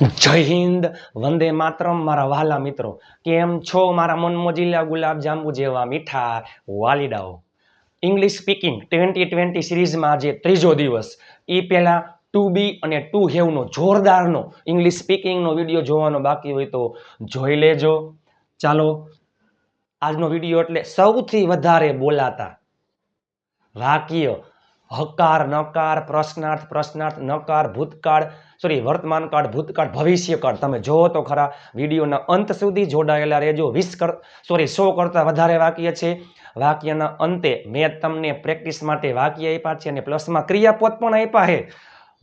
જય હિન્દ, વંદે માતરમ મારા વહાલા મિત્રો. કેમ છો મારા મનમોજીલા ગુલાબ જાંબુ જેવા મીઠા વાલીડાઓ? ઇંગ્લિશ સ્પીકિંગ 2020 સિરીઝમાં આજે ત્રીજો દિવસ. એ પહેલા ટુ બી અને ટુ હેવનો જોરદારનો ઇંગ્લિશ સ્પીકિંગનો વિડીયો જોવાનો બાકી હોય તો જોઈ લેજો. ચાલો, આજનો વિડીયો એટલે સૌથી વધારે બોલાતા વાક્ય હકાર, નકાર, પ્રશ્નાર્થ, પ્રશ્નાર્થ, નકાર, ભૂતકાળ, વર્તમાન કાળ, ભૂતકાળ, ભવિષ્યકાળ. તમે જોવો તો ખરા, વિડીયોના અંત સુધી જોડાયેલા રહેજો. 100 કરતાં વધારે વાક્ય છે. વાક્યના અંતે મેં તમને પ્રેક્ટિસ માટે વાક્ય આપ્યા છે અને પ્લસમાં ક્રિયાપદ પણ આપ્યા છે.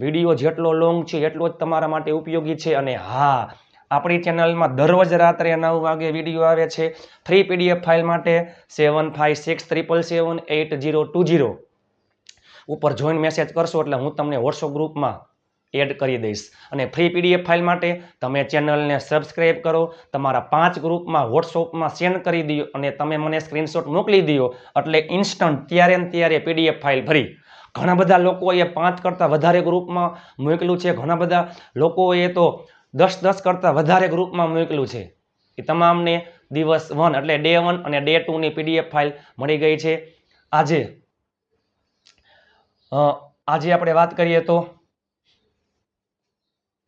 વિડીયો જેટલો લોંગ છે એટલો જ તમારા માટે ઉપયોગી છે. અને હા, આપણી ચેનલમાં દરરોજ રાત્રે 9 વાગે વિડીયો આવે છે. ફ્રી PDF ફાઇલ માટે 7567778020 ઉપર જોઈન મેસેજ કરશો એટલે હું તમને વોટ્સઅપ ગ્રુપમાં એડ કરી દઈશ. અને ફ્રી PDF ફાઇલ માટે તમે ચેનલને સબસ્ક્રાઈબ કરો, તમારા 5 ગ્રુપમાં વોટ્સઅપમાં સેન્ડ કરી દો અને તમે મને સ્ક્રીનશોટ મોકલી દો એટલે ઇન્સ્ટન્ટ ત્યારે ને ત્યારે PDF ફાઇલ ફ્રી. ઘણા બધા લોકોએ 5 કરતાં વધારે ગ્રુપમાં મોકલ્યું છે. ઘણા બધા લોકોએ તો 10 કરતાં વધારે ગ્રુપમાં મોકલ્યું છે. એ તમામને દિવસ 1 એટલે ડે 1 અને ડે 2 ની PDF ફાઇલ મળી ગઈ છે. આજે આપણે વાત કરીએ તો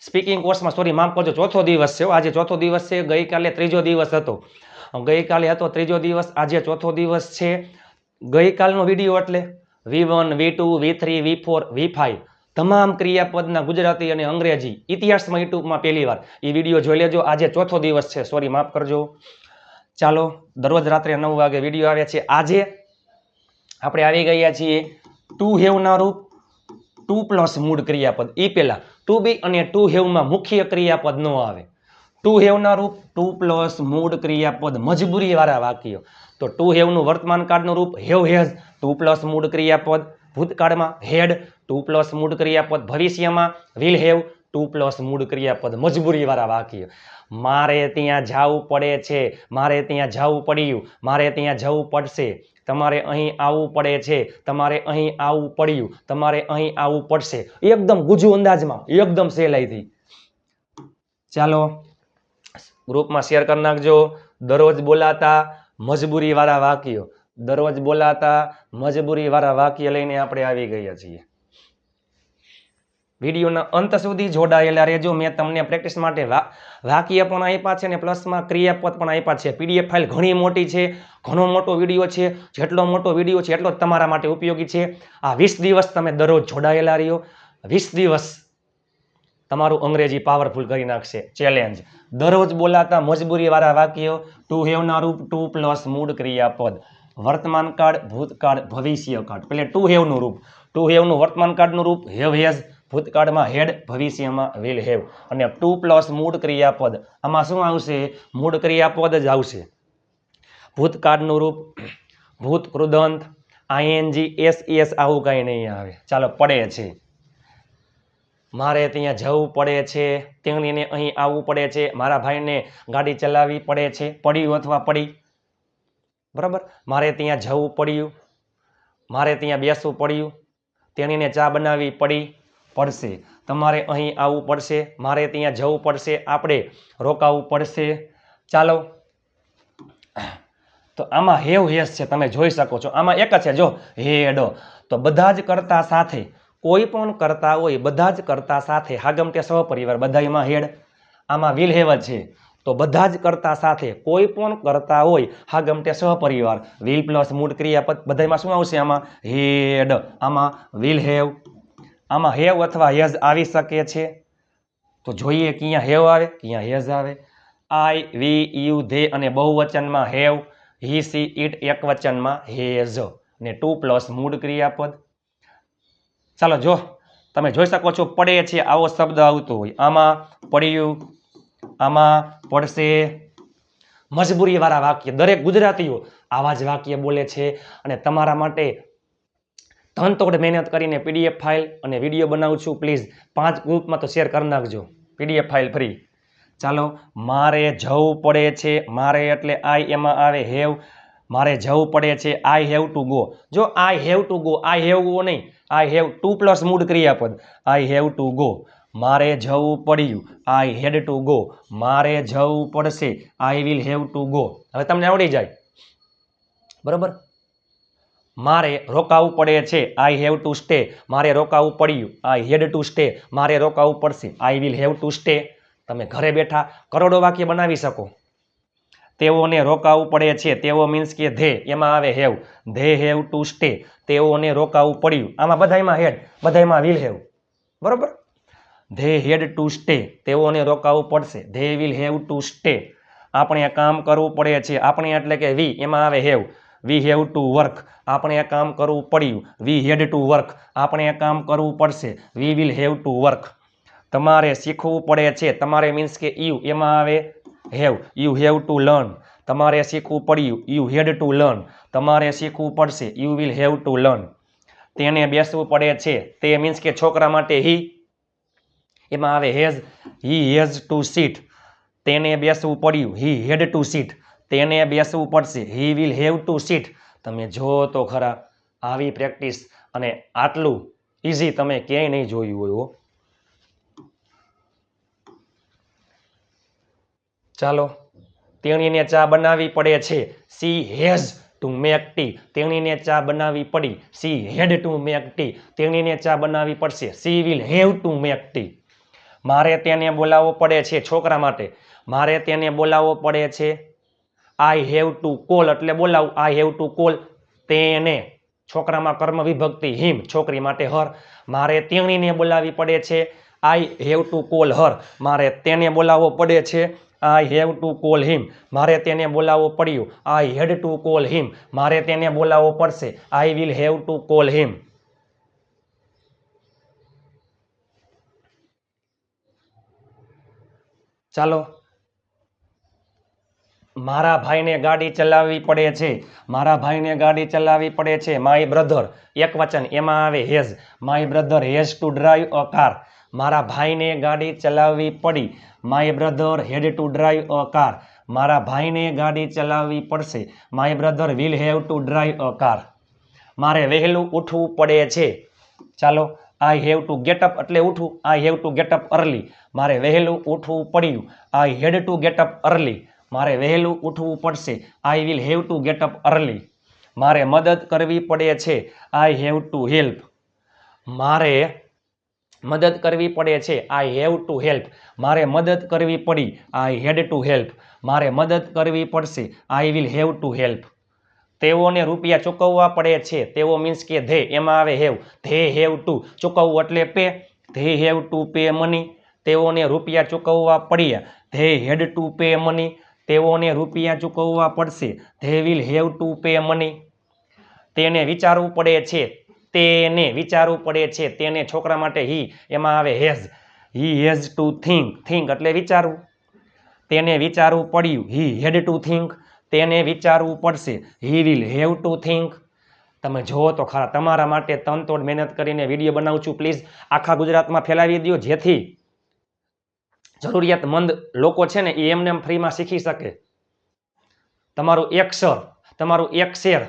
સ્પીકિંગ કોર્સમાં માફ કરજો, ચોથો દિવસ છે. આજે ચોથો દિવસ છે. ગઈકાલે ત્રીજો દિવસ હતો. ગઈકાલે હતો ત્રીજો દિવસ, આજે ચોથો દિવસ છે. ગઈકાલનો વિડીયો એટલે V1, V2, V3, V4, V5 તમામ ક્રિયાપદના ગુજરાતી અને અંગ્રેજી ઇતિહાસમાં યુટ્યુબમાં પહેલી વાર એ વિડીયો જોઈ લેજો. આજે ચોથો દિવસ છે. માફ કરજો. ચાલો, દરરોજ રાત્રે 9 વાગે વિડીયો આવે છે. આજે આપણે આવી ગયા છીએ ટુ હેવના રૂપ, ટુ પ્લસ મૂળ ક્રિયાપદ. એ પહેલા ટુ બી અને ટુ હેવમાં મુખ્ય ક્રિયાપદ ન આવે. ટુ હેવના રૂપ, ટુ પ્લસ મૂળ ક્રિયાપદ, મજબૂરી વાળા વાક્યો. તો ટુ હેવનું વર્તમાન કાળનું રૂપ હેવ હેઝ, ટુ પ્લસ મૂળ ક્રિયાપદ. ભૂતકાળમાં હેડ, ટુ પ્લસ મૂળ ક્રિયાપદ. ભવિષ્યમાં વિલ હેવ, ટુ પ્લસ મૂળ ક્રિયાપદ, મજબૂરી વાળા વાક્ય. મારે ત્યાં જવું પડે છે, મારે ત્યાં જવું પડ્યું, મારે ત્યાં જવું પડશે, તમારે અહીં આવવું પડે છે, તમારે અહીં આવવું પડ્યું, તમારે અહીં આવવું પડશે. એકદમ ગુજુ અંદાજમાં, એકદમ સહેલાઈથી. ચાલો, ગ્રુપમાં શેર કરી નાખજો. દરરોજ બોલાતા મજબૂરી વાળા વાક્યો, દરરોજ બોલાતા મજબૂરી વાળા વાક્ય લઈને આપણે આવી ગયા છીએ. વિડીયોના અંત સુધી જોડાયેલા રહેજો. મેં તમને પ્રેક્ટિસ માટે વાક્ય પણ આપ્યા છે અને પ્લસમાં ક્રિયાપદ પણ આપ્યા છે. PDF ફાઇલ ઘણી મોટી છે, ઘણો મોટો વિડીયો છે. જેટલો મોટો વિડીયો છે એટલો જ તમારા માટે ઉપયોગી છે. આ 20 દિવસ તમે દરરોજ જોડાયેલા રહ્યો. 20 દિવસ તમારું અંગ્રેજી પાવરફુલ કરી નાખશે. ચેલેન્જ. દરરોજ બોલાતા મજબૂરી વાળા વાક્યો, ટુ હેવના રૂપ, ટુ પ્લસ મૂળ ક્રિયાપદ. વર્તમાન કાળ, ભૂતકાળ, ભવિષ્યકાળ. એટલે ટુ હેવનું રૂપ, ટુ હેવનું વર્તમાન કાળનું રૂપ હેવ હેઝ, ભૂતકાળમાં હેડ, ભવિષ્યમાં વિલ હેવ. અને ટુ પ્લસ મૂળ ક્રિયાપદ, આમાં શું આવશે? મૂળ ક્રિયાપદ જ આવશે. ભૂતકાળનું રૂપ ભૂત, કૃદંત, ING, SES આવું કંઈ નહીં આવે. ચાલો, પડે છે, મારે ત્યાં જવું પડે છે, તેણીને અહીં આવવું પડે છે, મારા ભાઈને ગાડી ચલાવવી પડે છે, પડ્યું અથવા પડી. બરાબર, મારે ત્યાં જવું પડ્યું, મારે ત્યાં બેસવું પડ્યું, તેણીને ચા બનાવવી પડશે, તમારે અહીં આવવું પડશે, મારે ત્યાં જવું પડશે, આપણે રોકાવું પડશે. ચાલો, તો આમાં હેવ હેસ છે, તમે જોઈ શકો છો. આમાં એક જ છે, જો હેડ. તો બધા જ કરતા સાથે, કોઈ પણ કરતા હોય, બધા જ કરતા સાથે, હાગમટે સહપરિવાર, બધામાં હેડ. આમાં વિલ હેવ જ છે. તો બધા જ કરતા સાથે, કોઈ પણ કરતા હોય, હાગમટે સહપરિવાર, વિલ પ્લસ મૂળ ક્રિયાપદ, બધામાં શું આવશે? આમાં હેડ. આમાં વિલ હેવ. આમાં હેવ અથવા હેઝ આવી શકે છે. તો જોઈએ ક્યાં હેવ આવે, ક્યાં હેઝ આવે. I, we, you, they અને બહુવચનમાં હેવ, he, she, it, એક વચનમાં હેઝ ને ટુ પ્લસ મૂળ ક્રિયાપદ. ચાલો, જો તમે જોઈ શકો છો, પડે છે આવો શબ્દ આવતો હોય, આમાં પડ્યું, આમાં પડશે. મજબૂરી વાળા વાક્ય. દરેક ગુજરાતીઓ આવા જ વાક્ય બોલે છે અને તમારા માટે ધનતોડ મહેનત કરીને PDF ફાઇલ અને વિડીયો બનાવું છું. પ્લીઝ 5 ગ્રુપમાં તો શેર કરી નાખજો. PDF file free. ચાલો, મારે જવું પડે છે, મારે એટલે I એમાં આવે હેવ. મારે જવું પડે છે, I have to go. જો I have to go, I have go નહીં, I have ટુ પ્લસ મૂળ ક્રિયાપદ, I have to go. મારે જવું પડ્યું, આઈ હેડ ટુ ગો. મારે જવું પડશે, I will have to go. હવે તમને આવડી જાય, બરોબર. મારે રોકાવું પડે છે, આઈ હેવ ટુ સ્ટે. મારે રોકાવું પડ્યું, આઈ હેડ ટુ સ્ટે. મારે રોકાવું પડશે, I will have to stay. તમે ઘરે બેઠા કરોડો વાક્ય બનાવી શકો. તેઓને રોકાવું પડે છે, તેઓ મીન્સ કે ધે, એમાં આવે have. They have to stay. તેઓને રોકાવું પડ્યું, આમાં બધાયમાં હેડ, બધાયમાં વિલ હેવ, બરોબર. They had to stay. તેઓને રોકાવું પડશે, they will have to stay. આપણે કામ કરવું પડે છે, આપણે એટલે કે વી, એમાં આવે have. We have to work. આપણે કામ કરવું પડ્યું, વી હેડ ટુ વર્ક. આપણે કામ કરવું પડશે, we will have to work. તમારે શીખવું પડે છે, તમારે મીન્સ કે યુ, એમાં આવે have. You have to learn. તમારે શીખવું પડ્યું, યુ હેડ ટુ લર્ન. તમારે શીખવું પડશે, you will have to learn. તેને બેસવું પડે છે, તે મીન્સ કે છોકરા માટે હી, એમાં આવે has. He has to sit. તેને બેસવું પડ્યું, હી હેડ ટુ સીટ. તેને બેસવું પડશે, he will have two seat. તમે જો તો ખરા આવી પ્રેક્ટિસ, અને આટલું ઇઝી તમે ક્યાંય નહીં જોયું હોય હો. ચાલો, તેણીને ચા બનાવવી પડે છે, she has to make tea. તેણીને ચા બનાવવી પડી, she had to make tea. તેણીને ચા બનાવવી પડશે, she will have to make T. મારે તેને બોલાવવો પડે છે, છોકરા માટે. મારે તેને બોલાવવો પડે છે, આઈ હેવ ટુ કોલ, એટલે બોલાવું, આઈ હેવ ટુ કોલ તેને. છોકરામાં કર્મ વિભક્તિ હિમ, છોકરી માટે હર. મારે તેણીને બોલાવવી પડે છે, I have to call her. મારે તેને બોલાવવો પડે છે, આઈ હેવ ટુ કોલ હિમ. મારે તેને બોલાવવો પડ્યું, આઈ હેડ ટુ કોલ હિમ. મારે તેને બોલાવવો પડશે, I will have to call હિમ. ચાલો, મારા ભાઈને ગાડી ચલાવવી પડે છે. મારા ભાઈને ગાડી ચલાવવી પડે છે, માય બ્રધર. એક વચન, એમાં આવે હેઝ. My brother has to drive a car. મારા ભાઈને ગાડી ચલાવવી પડી, my brother had to drive a car. મારા ભાઈને ગાડી ચલાવવી પડશે, my brother will have to drive a car. મારે વહેલું ઉઠવું પડે છે. ચાલો, I have to get up એટલે ઉઠવું, I have to get up early. મારે વહેલું ઉઠવું પડ્યું, I had to get up early. મારે વહેલું ઉઠવું પડશે, I will have to get up early. મારે મદદ કરવી પડે છે, આઈ હેવ ટુ હેલ્પ. મારે મદદ કરવી પડે છે, આઈ હેવ ટુ હેલ્પ. મારે મદદ કરવી પડી, આઈ હેડ ટુ હેલ્પ. મારે મદદ કરવી પડશે, I will have to help. તેઓને રૂપિયા ચૂકવવા પડે છે, તેઓ મીન્સ કે ધે, એમાં આવે હેવ. ધે હેવ ટુ, ચૂકવવું એટલે pay. They have to pay money. તેઓને રૂપિયા ચૂકવવા પડ્યા, they had to pay money. તેઓને રૂપિયા ચૂકવવા પડશે, they will have to pay money. તેને વિચારવું પડે છે, તેને વિચારવું પડે છે, તેને છોકરા માટે હી, એમાં આવે has. He has two think. Think એટલે વિચારવું. તેને વિચારવું પડ્યું, હી હેડ ટુ થિંક. તેને વિચારવું પડશે, he will have two think. તમે જુઓ તો ખરા, તમારા માટે તનતોડ મહેનત કરીને વિડીયો બનાવું છું. પ્લીઝ આખા ગુજરાતમાં ફેલાવી દો, જેથી જરૂરિયાતમંદ લોકો છે ને એ એમને ફ્રીમાં શીખી શકે. તમારું એક સર, તમારું એક શેર,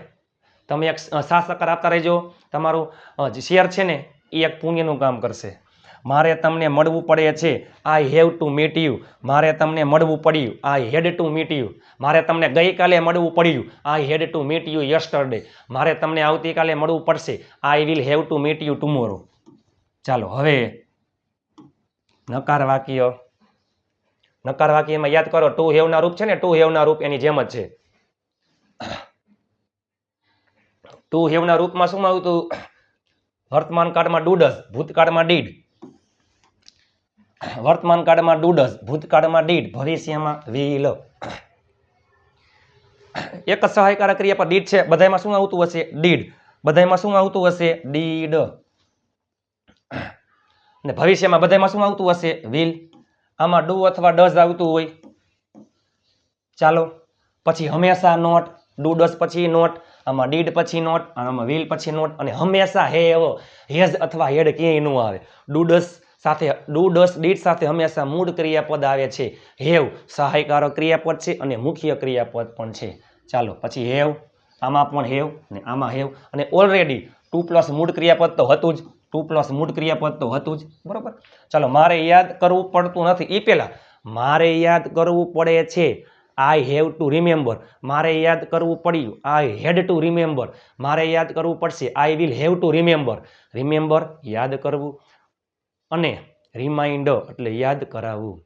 તમે એક સાથ સહકાર આપતા રહેજો. તમારું શેર છે ને એ એક પુણ્યનું કામ કરશે. મારે તમને મળવું પડે છે, I have to meet you. મારે તમને મળવું પડ્યું, I had to meet you. મારે તમને ગઈકાલે મળવું પડ્યું, I had to meet you yesterday. મારે તમને આવતીકાલે મળવું પડશે, I will have to meet you tomorrow. ચાલો, હવે નકાર વાક્ય. નકાર વાક્યમાં યાદ કરો, ટુ હેવના રૂપ છે ને, ટુ હેવના રૂપ એની જેમ જ છે. ટુ હેવના રૂપમાં શું આવતું? વર્તમાન કાળમાં ડુ ડઝ, ભૂતકાળમાં ડીડ. વર્તમાન કાળમાં ડુ ડઝ, ભૂતકાળમાં ડીડ, ભવિષ્યમાં વિલ. એક જ સહાયકારક ક્રિયા પર ડીડ છે, બધામાં શું આવતું હશે? ડીડ. બધામાં શું આવતું હશે? ડીડ. અને ભવિષ્યમાં બધામાં શું આવતું હશે? વિલ. આમાં ડુ અથવા ડઝ આવતું હોય. ચાલો, પછી હંમેશા નોટ. ડુ ડઝ પછી નોટ, આમાં ડીડ પછી નોટ, આમાં વિલ પછી નોટ, અને હંમેશા હેવ, હેઝ અથવા હેડ ક્યાંય ન આવે. ડુ ડઝ સાથે, ડુ ડઝ ડીડ સાથે હંમેશા મૂળ ક્રિયાપદ આવે છે. હેવ સહાયકારક ક્રિયાપદ છે અને મુખ્ય ક્રિયાપદ પણ છે. ચાલો, પછી હેવ, આમાં પણ હેવ અને આમાં હેવ, અને ઓલરેડી ટુ પ્લસ મૂળ ક્રિયાપદ તો હતું જ, ટુ પ્લસ મૂળ ક્રિયાપદ તો હતું જ, બરોબર. ચાલો મારે યાદ કરવું પડતું નથી એ પહેલા મારે યાદ કરવું પડે છે આઈ હેવ ટુ રિમેમ્બર, મારે યાદ કરવું પડ્યું આઈ હેડ ટુ રિમેમ્બર, મારે યાદ કરવું પડશે I will have to remember. Remember યાદ કરવું અને રિમાઇન્ડર એટલે યાદ કરાવવું.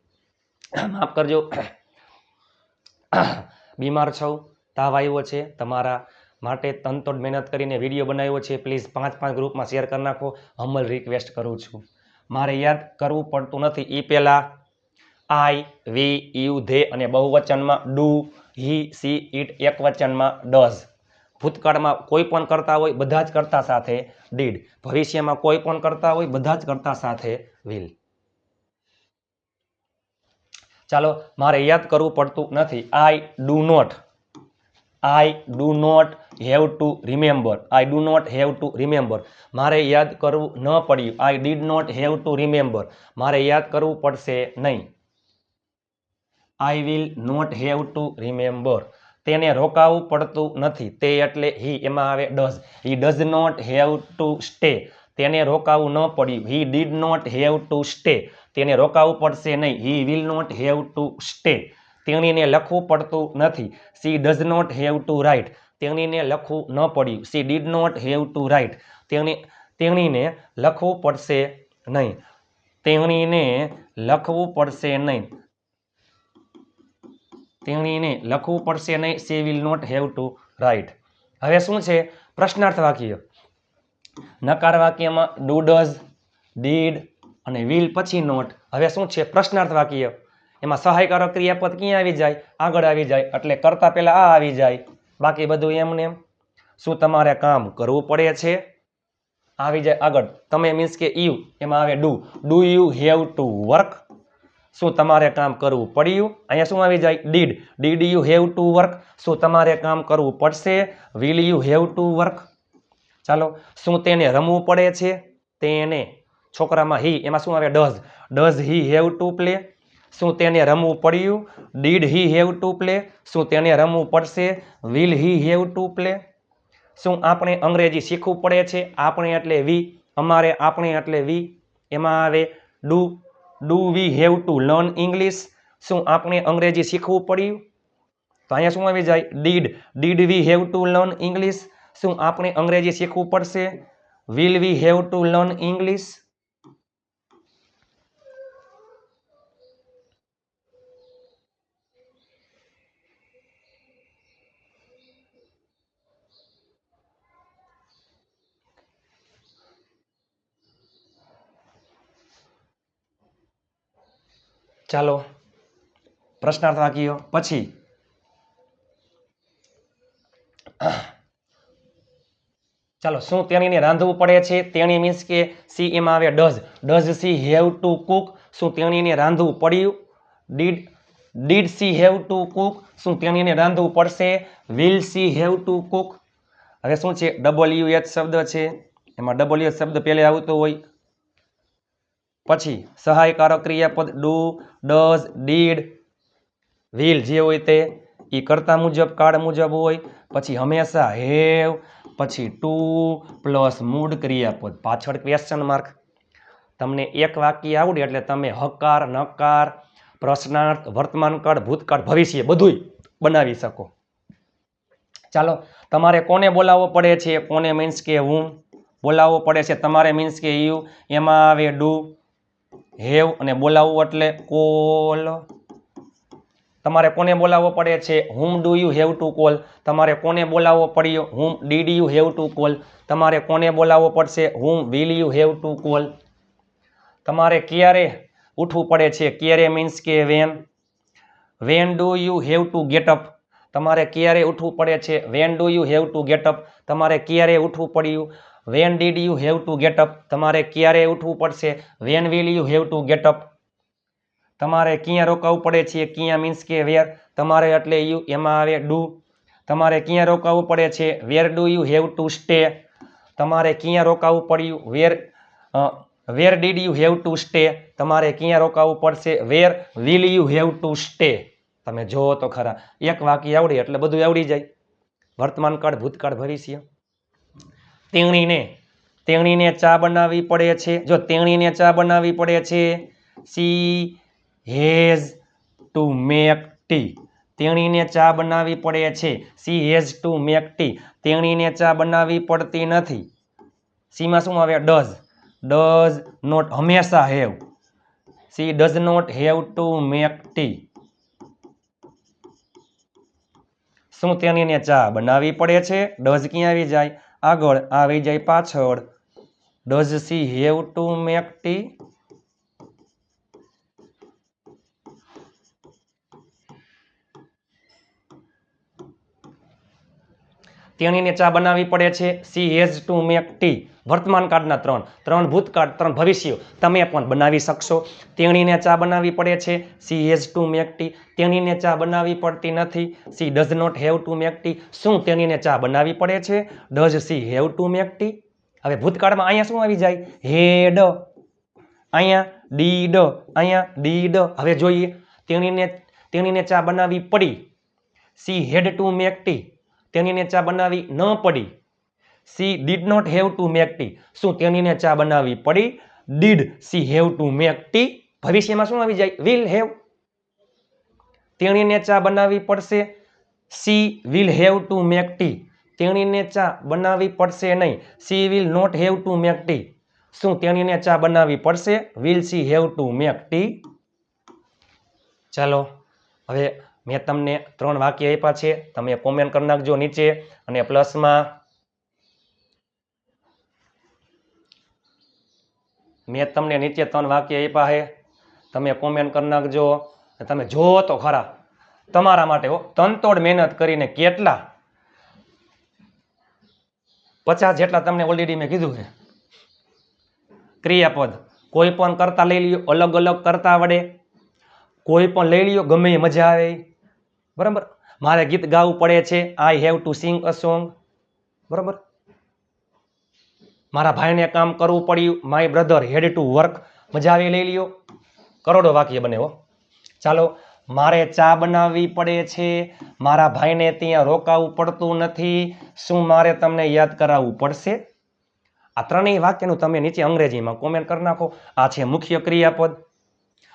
માફ કરજો, બીમાર છો, તાવ આવ્યો છે, તમારા માટે તનતોડ મહેનત કરીને વિડીયો બનાવ્યો છે. પ્લીઝ 5 ગ્રુપમાં શેર કરી નાખો, હમલ રિક્વેસ્ટ કરું છું. મારે યાદ કરવું પડતું નથી એ પહેલા આઈ, વી, યુ, ધે અને બહુવચનમાં ડુ, હી, સી, ઇટ, એકવચનમાં ડઝ. ભૂતકાળમાં કોઈ પણ કરતા હોય બધા જ કરતા સાથે ડીડ, ભવિષ્યમાં કોઈ પણ કરતા હોય બધા જ કરતા સાથે વિલ. ચાલો મારે યાદ કરવું પડતું નથી I do not have to remember, I do not have to remember. મારે યાદ કરવું ન પડ્યું I did not have to remember, મારે યાદ કરવું પડશે નહીં I will not have to remember. તેને રોકાવું પડતું નથી તે એટલે હી, એમાં આવે does. He does not have to stay, તેને રોકાવું ન પડ્યું he did not have to stay, તેને રોકાવું પડશે નહીં he will not have to stay. તેણીને લખવું પડતું નથી she does not have to write, તેણીને લખવું ન પડ્યું she did not have to write, તેણીને લખવું પડશે નહીં, તેણીને લખવું પડશે નહીં, તેણીને લખવું પડશે નહીં she will not have to write. હવે શું છે પ્રશ્નાર્થ વાક્ય. નકાર વાક્યમાં ડુ, ડઝ, ડીડ અને વિલ પછી નોટ. હવે શું છે પ્રશ્નાર્થ વાક્ય, એમાં સહાયકારક ક્રિયાપદ ક્યાં આવી જાય, આગળ આવી જાય, એટલે કરતા પહેલા આ આવી જાય, બાકી બધું એમને એમ. શું તમારે કામ કરવું પડે છે આવી જાય આગળ, તમે મીન્સ કે યુ, એમાં આવે do, do you have to work. શું તમારે કામ કરવું પડ્યું, અહીંયા શું આવી જાય did, did you have to work. શું તમારે કામ કરવું પડશે will you have to work. ચાલો શું તેને રમવું પડે છે, તેને છોકરામાં હી, એમાં શું આવે does, does he have to play. શું તેને રમવું પડ્યું did he have to play. શું તેને રમવું પડશે will he have to play. શું આપણે અંગ્રેજી શીખવું પડે છે, આપણે એટલે વી, અમારે આપણે એટલે વી, એમાં આવે do, do we have to learn English. શું આપણે અંગ્રેજી શીખવું પડ્યું, તો અહીંયા શું આવી જાય did, did we have to learn English. શું આપણે અંગ્રેજી શીખવું પડશે will we have to learn English. ચાલો પ્રશ્નાર્થ વાક્ય પછી ચાલો શું તેણીને રાંધવું પડે છે, તેણી મીન્સ કે સી, એમાં આવે does, does she have to cook. શું તેણીને રાંધવું પડ્યું did, did she have to cook. શું તેણીને રાંધવું પડશે will she have to cook. હવે શું છે ડબલ્યુ એચ શબ્દ છે, એમાં ડબલ્યુ એચ શબ્દ પહેલે આવતો હોય, પછી સહાયકારક ક્રિયાપદ ડુ, ડઝ, ડીડ, વિલ જે હોય તે એ કરતા મુજબ કાળ મુજબ હોય, પછી હંમેશા હેવ, પછી ટુ પ્લસ મૂળ ક્રિયાપદ પાછળ ક્વેશ્ચન માર્ક. તમને એક વાક્ય આવડે એટલે તમે હકાર, નકાર, પ્રશ્નાર્થ, વર્તમાનકાળ, ભૂતકાળ, ભવિષ્ય બધુંય બનાવી શકો. ચાલો તમારે કોને બોલાવવો પડે છે, કોને મીન્સ કે હું બોલાવવો પડે છે, તમારે મીન્સ કે યુ, એમાં આવે ડુ, હેવ અને બોલાવવું એટલે કોલ. તમારે કોને બોલાવવો પડે છે whom do you have to call. તમારે કોને બોલાવવો પડ્યો whom did you have to call. તમારે કોને બોલાવવો પડશે whom will you have to call. તમારે ક્યારે ઉઠવું પડે છે, ક્યારે મીન્સ કે when do you have to get up. તમારે ક્યારે ઉઠવું પડે છે when do you have to get up. તમારે ક્યારે ઉઠવું પડ્યું when did you have to get up. તમારે ક્યારે ઉઠવું પડશે when will you have to get up. તમારે ક્યાં રોકાવું પડે છે, ક્યાં મીન્સ કે વેર, તમારે એટલે યુ, એમાં આવે ડુ. તમારે ક્યાં રોકાવું પડે છે where do you have to stay. તમારે ક્યાં રોકાવું પડ્યું where did you have to stay. તમારે ક્યાં રોકાવું પડશે where will you have to stay. તમે જોવો તો ખરા એક વાક્ય આવડે એટલે બધું આવડી જાય, વર્તમાનકાળ, ભૂતકાળ, ભવિષ્ય. તેણીને ચા બનાવવી પડે છે જો તેણીને ચા બનાવવી પડે છે she has to make tea તેણીને ચા બનાવવી પડે છે she has to make tea તેણીને ચા બનાવવી પડતી નથી સીમાં શું આવે ડઝ નોટ હંમેશા have she does not have to make tea શું તેણીને ચા બનાવવી પડે છે ડઝ ક્યાં આવી જાય આગળ આવી જાય પાછળ does she have to make tea તેણીને ચા બનાવવી પડે છે she has to make T વર્તમાન કાળના ત્રણ ભૂતકાળ 3 ભવિષ્ય તમે પણ બનાવી શકશો તેણીને ચા બનાવવી પડે છે she has to make tea તેણીને ચા બનાવવી પડતી નથી she does not have to make tea શું તેણીને ચા બનાવવી પડે છે does she have to make tea હવે ભૂતકાળમાં અહીંયા શું આવી જાય હેડ અહીંયા ડીડ હવે જોઈએ તેણીને ચા બનાવવી પડી she had to make tea તેણીને ચા બનાવી ન પડી she did not have to make tea શું તેણીને ચા બનાવવી પડી did she have to make tea ભવિષ્યમાં શું આવી જાય વિલ હેવ તેણીને ચા બનાવવી પડશે she will have to make tea તેણીને ચા બનાવવી પડશે નહીં she will not have to make tea શું તેણીને ચા બનાવવી પડશે will she have to make tea ચાલો હવે મેં તમને 3 વાક્ય આપ્યા છે તમે કોમેન્ટ કરી નાખજો નીચે અને પ્લસમાં મેં તમને નીચે 3 વાક્ય આપ્યા છે તમે કોમેન્ટ કરી નાખજો તમે જોવો તો ખરા તમારા માટે તનતોડ મહેનત કરીને કેટલા 50 જેટલા તમને ઓલરેડી મેં કીધું છે ક્રિયાપદ કોઈ પણ કરતા લઈ લ્યો અલગ અલગ કરતા વડે કોઈ પણ લઈ લ્યો ગમે એ મજા આવે બરાબર મારે ગીત ગાવું પડે છે I have to sing a song બરાબર મારા ભાઈને કામ કરવું પડ્યું my brother had to work મજા આવી લઈ લ્યો કરોડો વાક્ય બને ચાલો મારે ચા બનાવવી પડે છે મારા ભાઈને ત્યાં રોકાવું પડતું નથી શું મારે તમને યાદ કરાવવું પડશે આ ત્રણેય વાક્યનું તમે નીચે અંગ્રેજીમાં કોમેન્ટ કરી નાખો આ છે મુખ્ય ક્રિયાપદ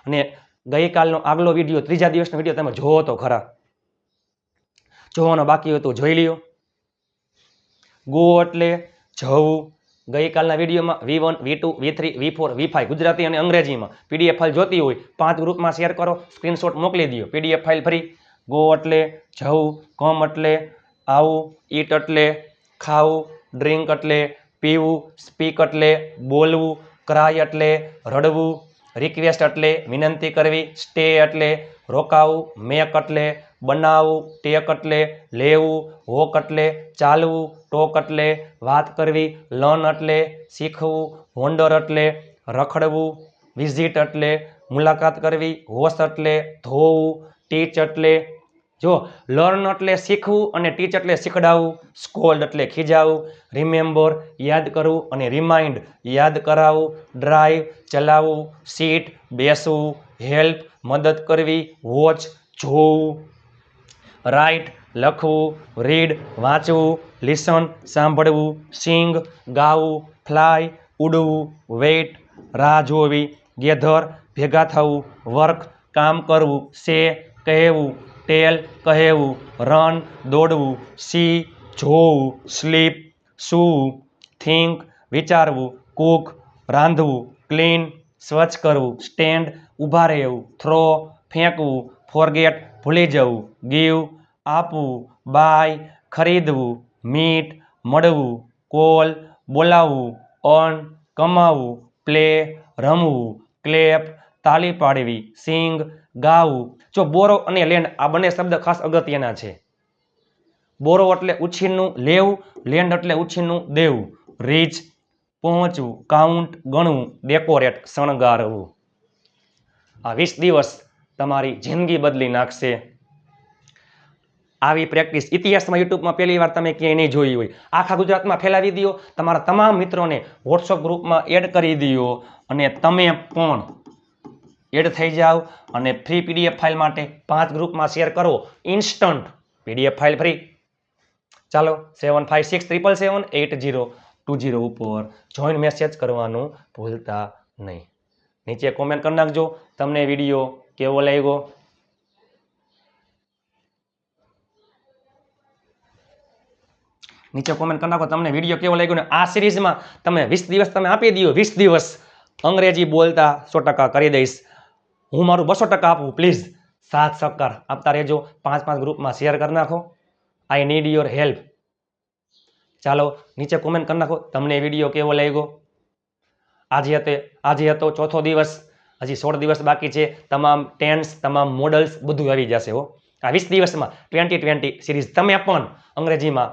અને ગઈકાલનો આગલો વિડીયો 3જા દિવસનો વિડીયો તમે જોવો તો ખરા જોવાનો બાકી હોય તો જોઈ લ્યો ગો એટલે જવું ગઈકાલના વિડીયોમાં V1 V2 V3 V4 V5 Gujarati અને અંગ્રેજીમાં PDF ફાઇલ જોતી હોય 5 ગ્રુપમાં શેર કરો સ્ક્રીનશોટ મોકલી દો PDF ફાઇલ ફ્રી ગો એટલે જવું કમ એટલે આવું ઈટ એટલે ખાવું ડ્રિંક એટલે પીવું સ્પીક એટલે બોલવું ક્રાય એટલે રડવું રિક્વેસ્ટ એટલે વિનંતી કરવી સ્ટે એટલે રોકાવું મેક એટલે બનાવવું ટેક એટલે લેવું વોક એટલે ચાલવું ટોક એટલે વાત કરવી લર્ન એટલે શીખવું વોન્ડર એટલે રખડવું વિઝિટ એટલે મુલાકાત કરવી વોશ એટલે ધોવું ટીચ એટલે જો લર્ન એટલે શીખવું અને ટીચ એટલે શીખડાવવું સ્કોલ્ડ એટલે ખીજાવું રિમેમ્બર યાદ કરવું અને રિમાઇન્ડ યાદ કરાવવું ડ્રાઈવ ચલાવવું સીટ બેસવું હેલ્પ મદદ કરવી વોચ જોવું રાઇટ લખવું રીડ વાંચવું લિસન સાંભળવું સિંગ ગાવું ફ્લાય ઉડવું વેઇટ રાહ જોવી ગેધર ભેગા થવું વર્ક કામ કરવું સે કહેવું ટેલ કહેવું રન દોડવું સી જોવું સ્લીપ સૂવું થિંક વિચારવું કુક રાંધવું ક્લીન સ્વચ્છ કરવું સ્ટેન્ડ ઊભા રહેવું થ્રો ફેંકવું ફોરગેટ ભૂલી જવું ગીવ આપવું બાય ખરીદવું મીટ મળવું કોલ બોલાવવું અર્ન કમાવું પ્લે રમવું ક્લેપ તાળી પાડવી સિંગ ગાવું જો બોરો અને લેન્ડ આ બંને શબ્દ ખાસ અગત્યના છે બોરો એટલે ઉછીનું લેવું લેન્ડ એટલે ઉછીનું દેવું રીચ પહોંચવું કાઉન્ટ ગણવું ડેકોરેટ શણગારવું આ 20 દિવસ તમારી જિંદગી બદલી નાખશે આવી પ્રેક્ટિસ ઇતિહાસમાં યુટ્યુબમાં પહેલી વાર તમે ક્યાંય નહીં જોઈ હોય આખા ગુજરાતમાં ફેલાવી દો તમારા તમામ મિત્રોને વોટ્સઅપ ગ્રુપમાં એડ કરી દો અને તમે પણ એડ થઈ જાઓ અને ફ્રી PDF ફાઇલ માટે 5 ગ્રુપમાં શેર કરો ઇન્સ્ટન્ટ PDF ફાઇલ ફ્રી ચાલો 7567778023 20 ઉપર જોઈન મેસેજ કરવાનું ભૂલતા નહીં. નીચે કોમેન્ટ કરી નાખજો તમને વિડીયો કેવો લાગ્યો. નીચે કોમેન્ટ કરી નાખો તમને વિડીયો કેવો લાગ્યો ને આ સિરીઝમાં તમે 20 દિવસ તમે આપી દો. 20 દિવસ અંગ્રેજી બોલતા 100% કરી દઈશ. હું મારું 200% આપું. પ્લીઝ સાથ સહકાર આપતા રહેજો. 5 ગ્રુપમાં શેર કરી નાખો. I need your help. ચાલો નીચે કોમેન્ટ કરી નાખો તમને વિડીયો કેવો લાગ્યો. આજે હતો ચોથો દિવસ. હજી 16 દિવસ બાકી છે. તમામ ટેન્સ તમામ મોડલ્સ બધું આવી જશે હો આ 20 દિવસમાં. 2020 સિરીઝ તમે પણ અંગ્રેજીમાં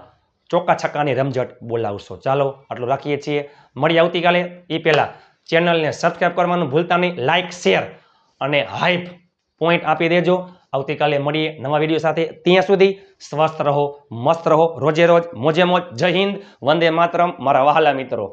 ચોક્કા છક્કાની રમઝટ બોલાવશો. ચાલો આટલું રાખીએ છીએ. મળી આવતીકાલે. એ પહેલાં ચેનલને સબસ્ક્રાઈબ કરવાનું ભૂલતા નહીં. લાઇક શેર અને હાઈપ પોઈન્ટ આપી દેજો. આવતીકાલે મળીએ નવા વિડીયો સાથે. ત્યાં સુધી સ્વસ્થ રહો, મસ્ત રહો, રોજે રોજ મોજે મોજ. જય હિન્દ, વંદે માતરમ મારા વહાલા મિત્રો.